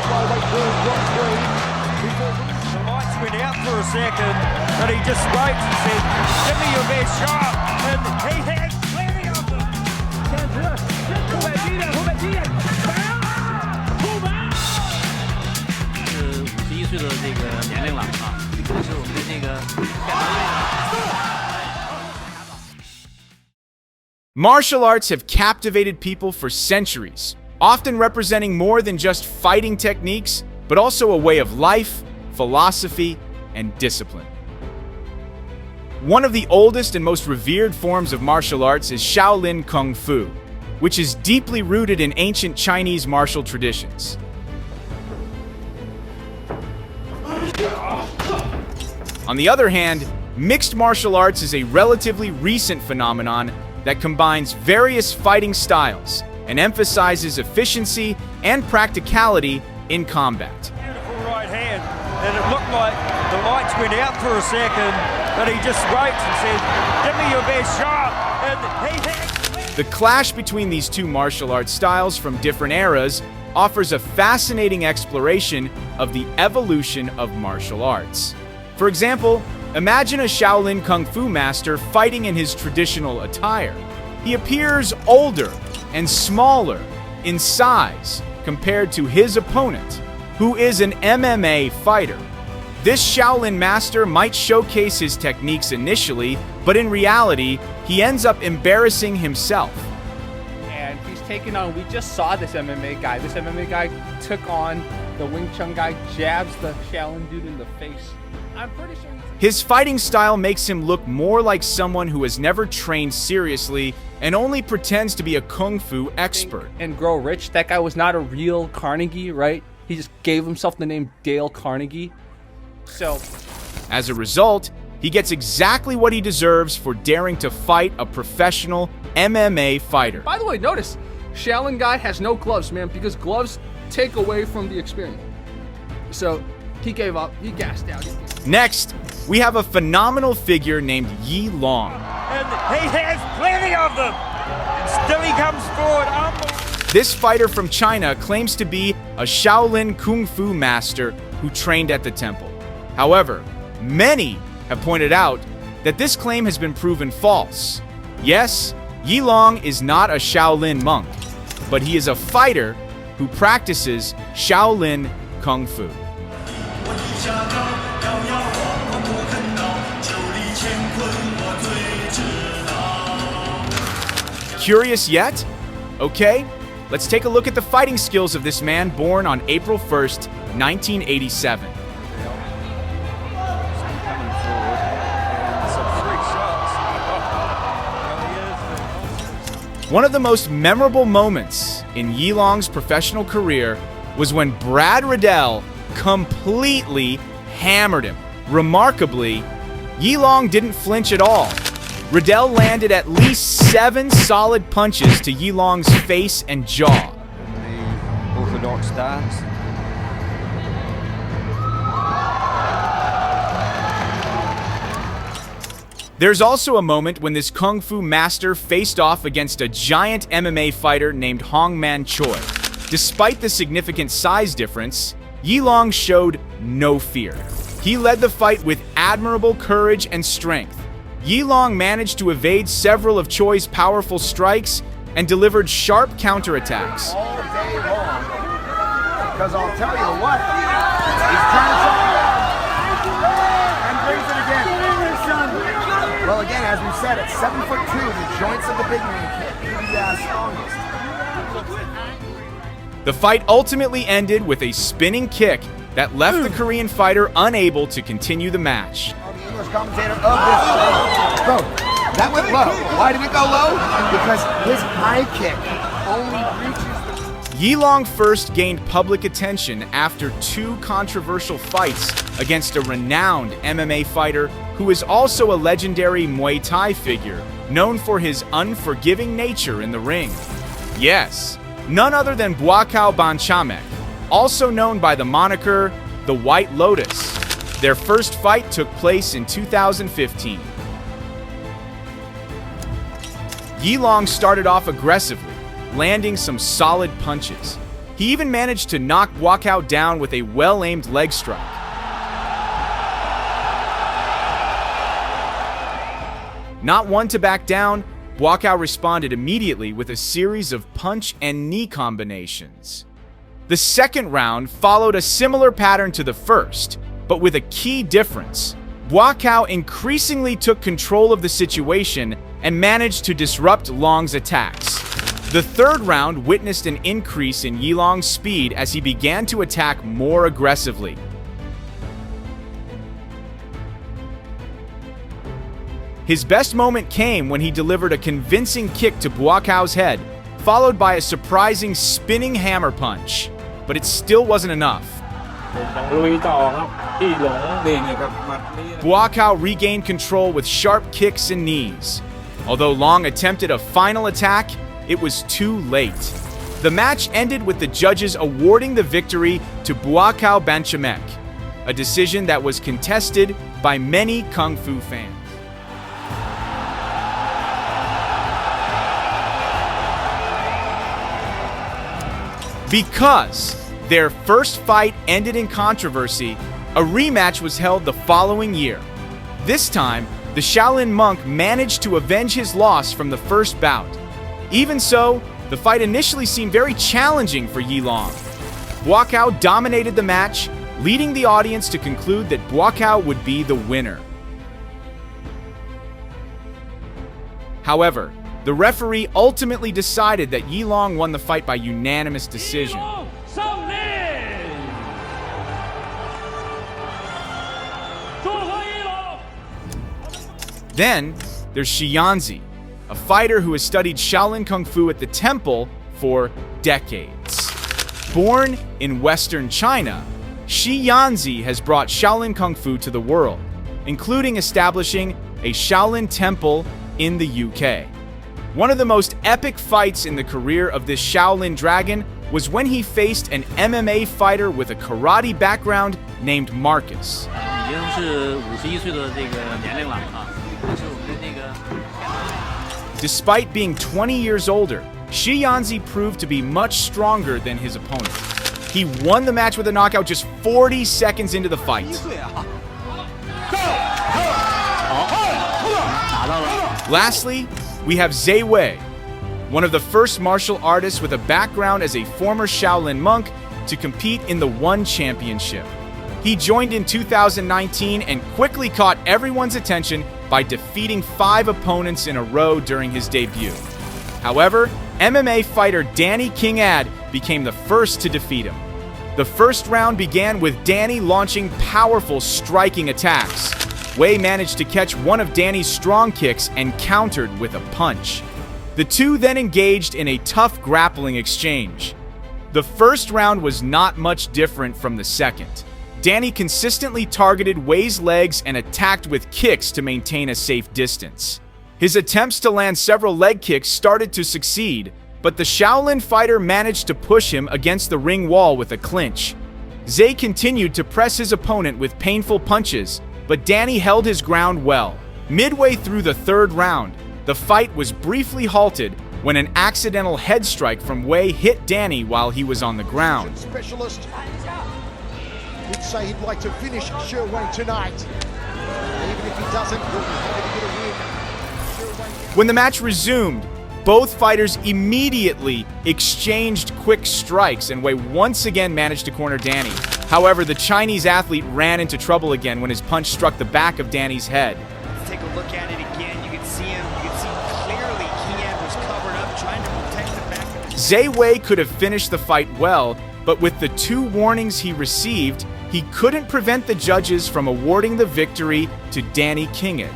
The lights went out for a second, but he just waits and said, "Give me your best shot," and he has plenty of them. 是51岁的这个年龄了啊，这是我们的这个选拔队。 Martial arts have captivated people for centuries, often representing more than just fighting techniques, but also a way of life, philosophy, and discipline. One of the oldest and most revered forms of martial arts is Shaolin Kung Fu, which is deeply rooted in ancient Chinese martial traditions. On the other hand, mixed martial arts is a relatively recent phenomenon that combines various fighting styles and emphasizes efficiency and practicality in combat. Beautiful right hand, and it looked like the lights went out for a second, but he just waits and says, "Give me your best shot," and he has. The clash between these two martial arts styles from different eras offers a fascinating exploration of the evolution of martial arts. For example, imagine a Shaolin Kung Fu master fighting in his traditional attire. He appears older and smaller in size compared to his opponent, who is an MMA fighter. This Shaolin master might showcase his techniques initially, but in reality, he ends up embarrassing himself. And he's taken on, we just saw this MMA guy. This MMA guy took on the Wing Chun guy, jabs the Shaolin dude in the face. I'm pretty sure his fighting style makes him look more like someone who has never trained seriously and only pretends to be a kung fu expert. And grow rich. That guy was not a real Carnegie, right? He just gave himself the name Dale Carnegie. So, as a result, he gets exactly what he deserves for daring to fight a professional MMA fighter. By the way, notice, Shaolin guy has no gloves, man, because gloves take away from the experience. So, he gave up, he gassed out. Next, we have a phenomenal figure named Yi Long. And he has plenty of them. And still he comes forward. This fighter from China claims to be a Shaolin Kung Fu master who trained at the temple. However, many have pointed out that this claim has been proven false. Yes, Yi Long is not a Shaolin monk, but he is a fighter who practices Shaolin Kung Fu. Curious yet? Okay, let's take a look at the fighting skills of this man born on April 1st, 1987. One of the most memorable moments in Yi Long's professional career was when Brad Riddell completely hammered him. Remarkably, Yi Long didn't flinch at all. Riddell landed at least 7 solid punches to Yi Long's face and jaw. The orthodox stance. There's also a moment when this Kung Fu master faced off against a giant MMA fighter named Hong Man Choi. Despite the significant size difference, Yi Long showed no fear. He led the fight with admirable courage and strength. Yi Long managed to evade several of Choi's powerful strikes and delivered sharp counterattacks. All day long. Because I'll tell you what, he's turning something around and brings it again. Well, again, as we said, at 7'2", the joints of the big man can't be the strongest. The fight ultimately ended with a spinning kick that left the Korean fighter unable to continue the match. The English commentator of this show. Bro, that went low. Why did it go low? Because his high kick only reaches the... Yi Long first gained public attention after 2 controversial fights against a renowned MMA fighter who is also a legendary Muay Thai figure, known for his unforgiving nature in the ring. Yes, none other than Buakaw Banchamek, also known by the moniker the White Lotus. Their first fight took place in 2015. Yi Long started off aggressively, landing some solid punches. He even managed to knock Buakaw down with a well-aimed leg strike. Not one to back down, Buakaw responded immediately with a series of punch and knee combinations. The second round followed a similar pattern to the first, but with a key difference. Buakaw increasingly took control of the situation and managed to disrupt Long's attacks. The third round witnessed an increase in Yilong's speed as he began to attack more aggressively. His best moment came when he delivered a convincing kick to Buakaw's head, followed by a surprising spinning hammer punch. But it still wasn't enough. Buakaw regained control with sharp kicks and knees. Although Long attempted a final attack, it was too late. The match ended with the judges awarding the victory to Buakaw Banchamek, a decision that was contested by many Kung Fu fans. Because their first fight ended in controversy, a rematch was held the following year. This time, the Shaolin monk managed to avenge his loss from the first bout. Even so, the fight initially seemed very challenging for Yilong. Buakaw dominated the match, leading the audience to conclude that Buakaw would be the winner. However, the referee ultimately decided that Yilong won the fight by unanimous decision. Then, there's Shi Yanzi, a fighter who has studied Shaolin Kung Fu at the temple for decades. Born in Western China, Shi Yanzi has brought Shaolin Kung Fu to the world, including establishing a Shaolin temple in the UK. One of the most epic fights in the career of this Shaolin dragon was when he faced an MMA fighter with a karate background named Marcus. Despite being 20 years older, Shi Yanzi proved to be much stronger than his opponent. He won the match with a knockout just 40 seconds into the fight. Lastly, we have Zhe Wei, one of the first martial artists with a background as a former Shaolin monk to compete in the One Championship. He joined in 2019 and quickly caught everyone's attention by defeating 5 opponents in a row during his debut. However, MMA fighter Danny King Ad became the first to defeat him. The first round began with Danny launching powerful striking attacks. Wei managed to catch one of Danny's strong kicks and countered with a punch. The two then engaged in a tough grappling exchange. The first round was not much different from the second. Danny consistently targeted Wei's legs and attacked with kicks to maintain a safe distance. His attempts to land several leg kicks started to succeed, but the Shaolin fighter managed to push him against the ring wall with a clinch. Zhe continued to press his opponent with painful punches, but Danny held his ground well. Midway through the third round, the fight was briefly halted when an accidental head strike from Wei hit Danny while he was on the ground. Specialist did say he'd like to finish Shaolin tonight. Even if he doesn't, he'll be happy to get a win. When the match resumed, both fighters immediately exchanged quick strikes and Wei once again managed to corner Danny. However, the Chinese athlete ran into trouble again when his punch struck the back of Danny's head. Let's take a look at it again. You can see him. You can see clearly Kian was covered up, trying to protect the back of his... Zhe Wei could have finished the fight well, but with the 2 warnings he received, he couldn't prevent the judges from awarding the victory to Danny King Ad.